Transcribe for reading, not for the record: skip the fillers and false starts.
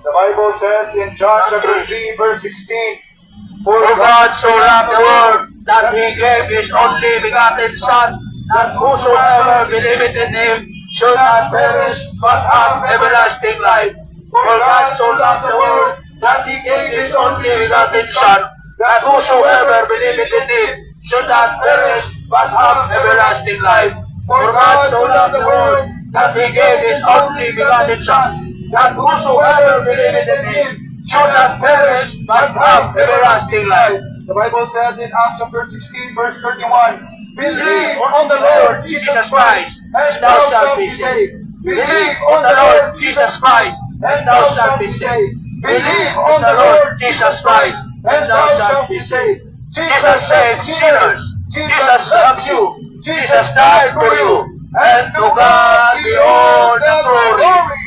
The Bible says in John chapter 3, verse 16, For God so loved the world that He gave His only begotten Son, that whosoever believeth in Him should not perish, but have everlasting life. For God so loved the world that He gave His only begotten Son, that whosoever believeth in Him should not perish, but have everlasting life. For God so loved the world that He gave His only begotten Son, that whosoever believeth in Him should not perish, but have everlasting life. the Bible says in Acts chapter 16, verse 31, Believe on the Lord Jesus Christ, and thou shalt be saved. Believe on the Lord Jesus Christ, and thou shalt be saved. Believe on the Lord Jesus Christ, and thou shalt be saved. Jesus saves sinners. Jesus loves you. Jesus died for you. And to God be all the glory.